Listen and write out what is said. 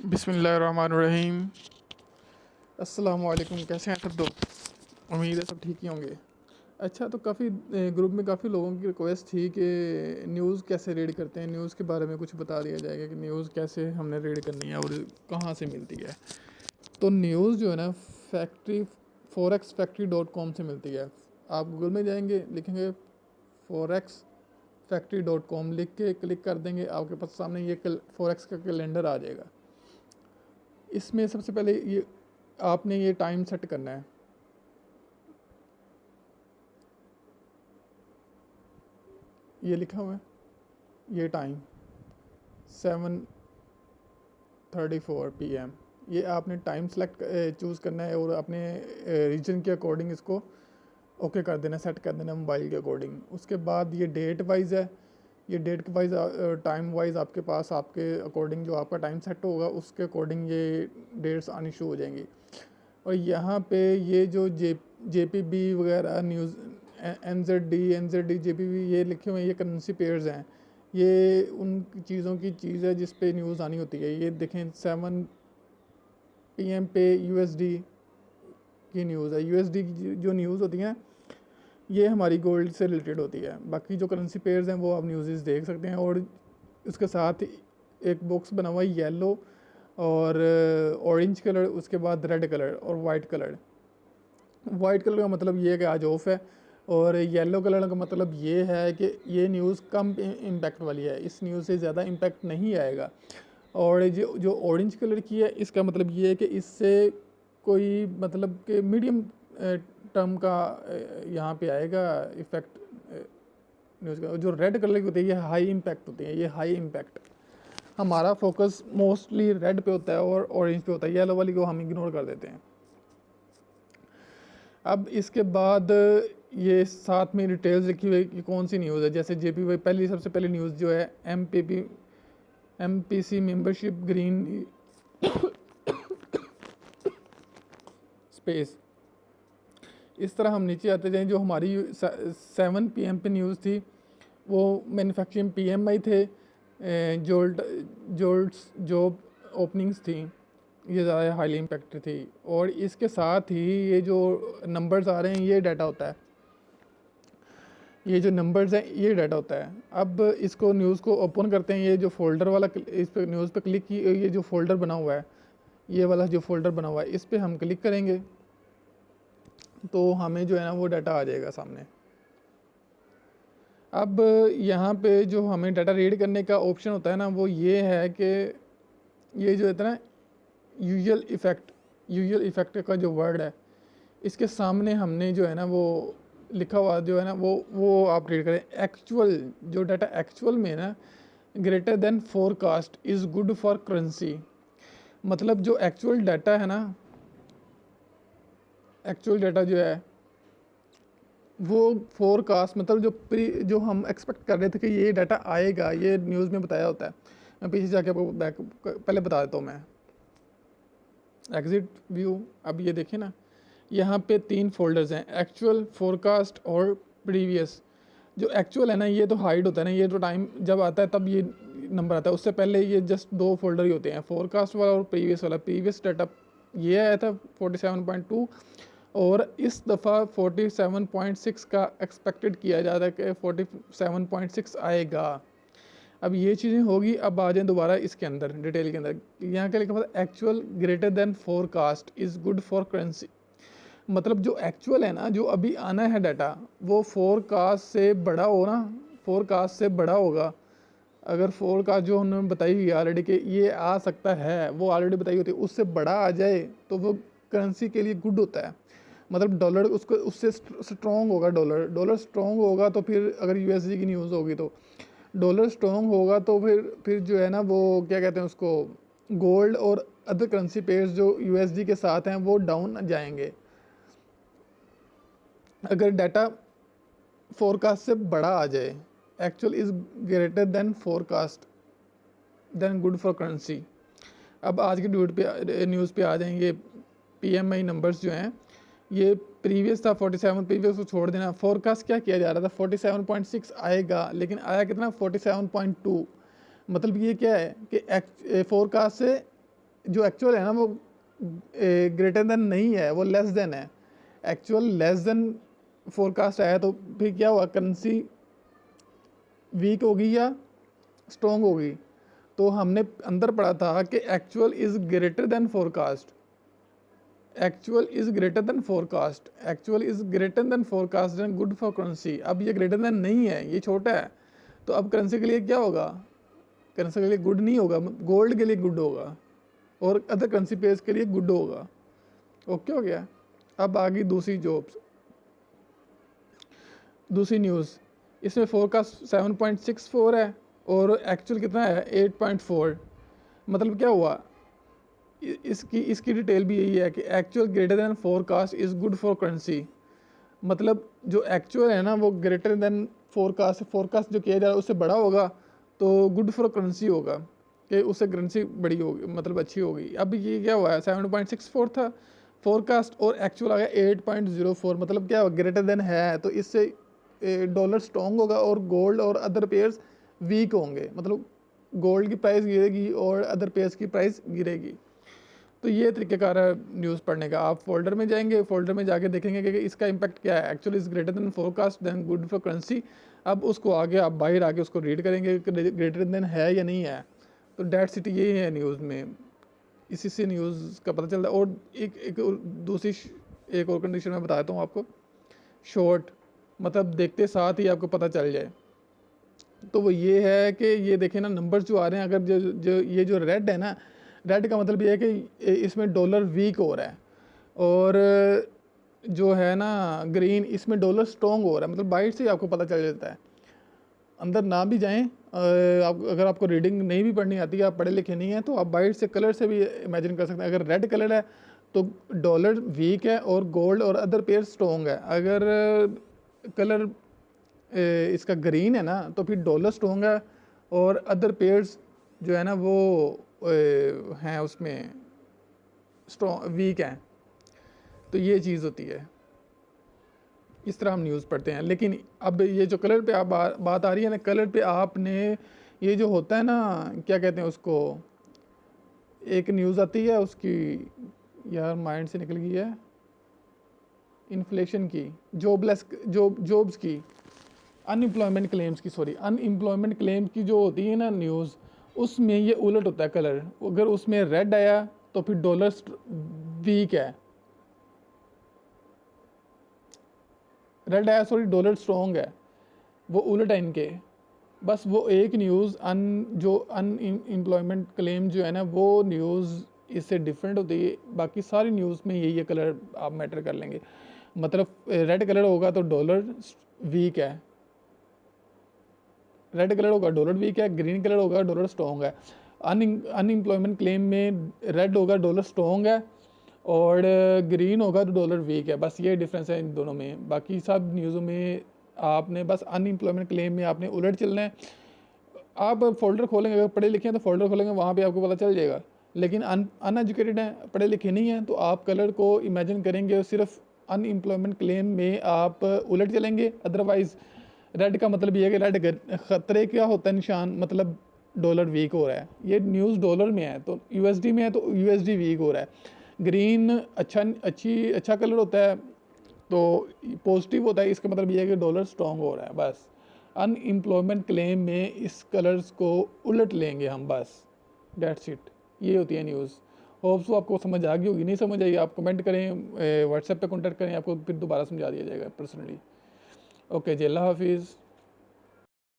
बिस्मिल्लाहिर्रहमानिर्रहीम। अस्सलाम वालेकुम। कैसे हैं सब दोस्त? उम्मीद है सब ठीक ही होंगे। अच्छा, तो काफ़ी ग्रुप में काफ़ी लोगों की रिक्वेस्ट थी कि न्यूज़ कैसे रीड करते हैं, न्यूज़ के बारे में कुछ बता दिया जाएगा कि न्यूज़ कैसे हमने रीड करनी है और कहाँ से मिलती है। तो न्यूज़ जो है ना, factory forex factory dot com से मिलती है। आप गूगल में जाएंगे, लिखेंगे फॉरेक्स फैक्ट्री डॉट कॉम, लिख के क्लिक कर देंगे, आपके पास सामने ये फॉरेक्स का कैलेंडर आ जाएगा। इसमें सबसे पहले ये आपने ये टाइम सेट करना है। ये लिखा हुआ है, ये टाइम 7:34 PM। ये आपने टाइम सेलेक्ट चूज़ करना है और अपने रीजन के अकॉर्डिंग इसको ओके कर देना, सेट कर देना मोबाइल के अकॉर्डिंग। उसके बाद ये डेट वाइज है, ये डेट वाइज टाइम वाइज आपके पास आपके अकॉर्डिंग जो आपका टाइम सेट होगा उसके अकॉर्डिंग ये डेट्स आनी शुरू हो जाएंगी। और यहाँ पे ये जो JPB वगैरह न्यूज़ NZD JPB ये लिखे हुए हैं, ये करेंसी पेयर्स हैं। ये उन चीज़ों की चीज़ है जिस पे न्यूज़ आनी होती है। ये देखें 7 PM पे USD की न्यूज़ है। USD की जो न्यूज़ होती हैं ये हमारी गोल्ड से रिलेटेड होती है। बाकी जो करेंसी पेयर्स हैं वो आप न्यूज़ देख सकते हैं। और उसके साथ एक बॉक्स बना हुआ है येलो और ऑरेंज कलर, उसके बाद रेड कलर और वाइट कलर। वाइट कलर का मतलब ये है कि आज ऑफ है, और येलो कलर का मतलब ये है कि ये न्यूज़ कम इम्पैक्ट वाली है, इस न्यूज़ से ज़्यादा इम्पैक्ट नहीं आएगा। और जो ऑरेंज कलर की है इसका मतलब ये है कि इससे कोई मतलब कि मीडियम टर्म का यहाँ पे आएगा इफ़ेक्ट न्यूज़ का। जो रेड कलर की होती है ये हाई इम्पैक्ट होती है, ये हाई इम्पैक्ट। हमारा फोकस मोस्टली रेड पे होता है और ऑरेंज पे होता है, येलो वाली को हम इग्नोर कर देते हैं। अब इसके बाद ये साथ में डिटेल्स लिखी हुई है कि कौन सी न्यूज़ है। जैसे JPY पहली सबसे पहली न्यूज़ जो है MPC मेंबरशिप ग्रीन स्पेस। इस तरह हम नीचे आते जाएं। जो हमारी 7 PM पे न्यूज़ थी वो मैन्युफैक्चरिंग PMI थे, जोल्ट जोल्ट्स जॉब ओपनिंग्स थी, ये ज़्यादा हाईली इम्पैक्टेड थी। और इसके साथ ही ये जो नंबर्स आ रहे हैं ये डाटा होता है, ये जो नंबर्स हैं ये डाटा होता है। अब इसको न्यूज़ को ओपन करते हैं। ये जो फोल्डर वाला इस पर न्यूज़ पे क्लिक की, ये जो फोल्डर बना हुआ है, ये वाला जो फोल्डर बना हुआ है इस पर हम क्लिक करेंगे तो हमें जो है ना वो डाटा आ जाएगा सामने। अब यहाँ पे जो हमें डाटा रीड करने का ऑप्शन होता है ना वो ये है कि ये जो है ना यूजुअल इफ़ेक्ट का जो वर्ड है इसके सामने हमने जो है ना वो लिखा हुआ जो है ना वो आप रीड करें। एक्चुअल जो डाटा एक्चुअल में ना greater than forecast is good for currency. मतलब जो एक्चुअल डाटा है ना, एक्चुअल डाटा जो है वो फोरकास्ट मतलब जो हम एक्सपेक्ट कर रहे थे कि ये डाटा आएगा, ये न्यूज़ में बताया होता है। मैं पीछे जाके आपको पहले बता देता हूँ मैं। एग्जिट व्यू, अब ये देखें ना, यहाँ पे 3 फोल्डर्स हैं, एक्चुअल, फोरकास्ट और प्रीवियस। जो एक्चुअल है ना ये तो हाइड होता है ना, ये तो टाइम जब आता है तब ये नंबर आता है, उससे पहले ये जस्ट 2 फोल्डर ही होते हैं, फोरकास्ट वाला और प्रीवियस वाला। प्रीवियस डाटा ये आया था 47.2 और इस दफ़ा 47.6 का एक्सपेक्टेड किया जाता है कि 47.6 आएगा। अब ये चीज़ें होगी। अब आ जाए दोबारा इसके अंदर डिटेल के अंदर, यहाँ क्या लिखा हुआ है, actual greater than forecast is good for currency. मतलब जो एक्चुअल है ना, जो अभी आना है डाटा वो फोरकास्ट से बड़ा हो ना, फोरकास्ट से बड़ा होगा। अगर फोरकास्ट जो उन्होंने बताई हुई है ऑलरेडी कि ये आ सकता है, वो ऑलरेडी बताई होती है, उससे बड़ा आ जाए तो वो करेंसी के लिए गुड होता है। मतलब डॉलर उसको उससे स्ट्रॉन्ग होगा, डॉलर स्ट्रॉन्ग होगा तो फिर अगर USD की न्यूज़ होगी तो डॉलर स्ट्रॉन्ग होगा तो फिर जो है ना वो क्या कहते हैं उसको, गोल्ड और अदर करेंसी पेयर्स जो USD के साथ हैं वो डाउन जाएंगे। अगर डाटा फोरकास्ट से बड़ा आ जाए, actual is greater than forecast then good for currency. अब आज के न्यूज़ पे आ जाएंगे। PMI नंबर्स जो हैं ये प्रीवियस था 47, प्रीवियस को छोड़ देना। फोरकास्ट क्या किया जा रहा था, 47.6 आएगा, लेकिन आया कितना 47.2। मतलब ये क्या है कि फोरकास्ट से जो एक्चुअल है ना वो ग्रेटर देन नहीं है, वो लेस देन है। एक्चुअल लेस देन फोरकास्ट आया तो फिर क्या हुआ, करेंसी वीक होगी या स्ट्रॉन्ग होगी। तो हमने अंदर पढ़ा था कि actual is greater than forecast, actual is greater than forecast, actual is greater than forecast and good for currency. अब ये ग्रेटर देन नहीं है, ये छोटा है, तो अब करेंसी के लिए क्या होगा, करेंसी के लिए गुड नहीं होगा, गोल्ड के लिए गुड होगा और अदर करेंसी पेयर्स के लिए गुड होगा। ओके हो गया। अब आ गई दूसरी जॉब्स, दूसरी न्यूज़। इसमें फोरकास्ट 7.64 है और एक्चुअल कितना है 8.4। मतलब क्या हुआ, इसकी डिटेल भी यही है कि actual greater than forecast is good for currency. मतलब जो एक्चुअल है ना वो ग्रेटर देन फोरकास्ट, फोरकास्ट जो किया जा रहा है उससे बड़ा होगा तो गुड फॉर करेंसी होगा, कि उससे करेंसी बड़ी होगी, मतलब अच्छी होगी। अब ये क्या हुआ है 7.64 था फोरकास्ट और एक्चुअल आ गया 8.04। मतलब क्या ग्रेटर देन है तो इससे डॉलर स्ट्रॉन्ग होगा और गोल्ड और अदर पेयर्स वीक होंगे, मतलब गोल्ड की प्राइस गिरेगी और अदर पेयर्स की प्राइस गिरेगी। तो ये तरीक़ेकार है न्यूज़ पढ़ने का। आप फोल्डर में जाएंगे, फोल्डर में जाके देखेंगे कि इसका इम्पैक्ट क्या है, actually is greater than forecast then good for currency. अब उसको आगे आप बाहर आके उसको रीड करेंगे कि ग्रेटर देन है या नहीं है। तो डेट सिटी यही है न्यूज़ में, इसी से न्यूज़ का पता चलता है। और एक और कंडीशन मैं बताता हूँ आपको, शॉर्ट, मतलब देखते साथ ही आपको पता चल जाए। तो वो ये है कि ये देखें ना नंबर्स जो आ रहे हैं, अगर ये जो रेड है ना, रेड का मतलब ये है कि इसमें डॉलर वीक हो रहा है, और जो है ना ग्रीन, इसमें डॉलर स्ट्रॉन्ग हो रहा है। मतलब बाहर से ही आपको पता चल जाता है, अंदर ना भी जाएं। अगर आपको रीडिंग नहीं भी पढ़नी आती है, आप पढ़े लिखे नहीं हैं, तो आप बाहर से कलर से भी इमेजिन कर सकते हैं। अगर रेड कलर है तो डॉलर वीक है और गोल्ड और अदर पेयर स्ट्रॉन्ग है। अगर कलर इसका ग्रीन है ना तो फिर डॉलर स्ट्रॉन्ग है और अदर पेयर्स जो है ना वो हैं उसमें स्ट्रॉन्ग वीक हैं। तो ये चीज़ होती है, इस तरह हम न्यूज़ पढ़ते हैं। लेकिन अब ये जो कलर पे आप बात आ रही है ना, कलर पे आपने ये जो होता है ना, क्या कहते हैं उसको, एक न्यूज़ आती है उसकी, यार माइंड से निकल गई है, इन्फ्लेशन की, जॉब्स की, अनएम्प्लॉयमेंट क्लेम्स की, सॉरी अनएम्प्लॉयमेंट क्लेम की जो होती है ना न्यूज़, उसमें ये उलट होता है कलर। अगर उसमें रेड आया तो फिर डॉलर वीक है, रेड आया सॉरी डॉलर स्ट्रॉन्ग है, वो उलट है इनके। बस वो एक न्यूज़ जो अनएम्प्लॉयमेंट क्लेम जो है ना वो न्यूज़ इससे डिफरेंट होती है। बाकी सारी न्यूज़ में ये कलर आप मैटर कर लेंगे। मतलब रेड कलर होगा तो डॉलर वीक है, रेड कलर होगा डॉलर वीक है, ग्रीन कलर होगा डॉलर स्ट्रॉन्ग है। अनएम्प्लॉयमेंट क्लेम में रेड होगा डॉलर स्ट्रॉन्ग है और ग्रीन होगा तो डॉलर वीक है। बस ये डिफरेंस है इन दोनों में। बाकी सब न्यूज़ों में आपने बस अनएम्प्लॉयमेंट क्लेम में आपने उलट चलना है। आप फोल्डर खोलेंगे, अगर पढ़े लिखे हैं तो फोल्डर खोलेंगे, वहाँ पे आपको पता चल जाएगा। लेकिन अनएजुकेटेड हैं, पढ़े लिखे नहीं हैं, तो आप कलर को इमेजिन करेंगे और सिर्फ अनएम्प्लॉयमेंट क्लेम में आप उलट चलेंगे। अदरवाइज़ रेड का मतलब ये है कि रेड ख़तरे का होता है निशान, मतलब डॉलर वीक हो रहा है। ये न्यूज़ डॉलर में है तो यूएसडी में है तो यूएसडी वीक हो रहा है। ग्रीन अच्छा कलर होता है तो पॉजिटिव होता है, इसका मतलब ये है कि डॉलर स्ट्रॉन्ग हो रहा है। बस अनएम्प्लॉयमेंट क्लेम में इस कलर्स को उलट लेंगे हम, बस डेट्स इट। ये होती है न्यूज़। होप्स वो आपको समझ आ गई होगी, नहीं समझ आई आप कमेंट करें, व्हाट्सएप पे कॉन्टैक्ट करें, आपको फिर दोबारा समझा दिया जाएगा पर्सनली। ओके जी, अल्लाह हाफिज़।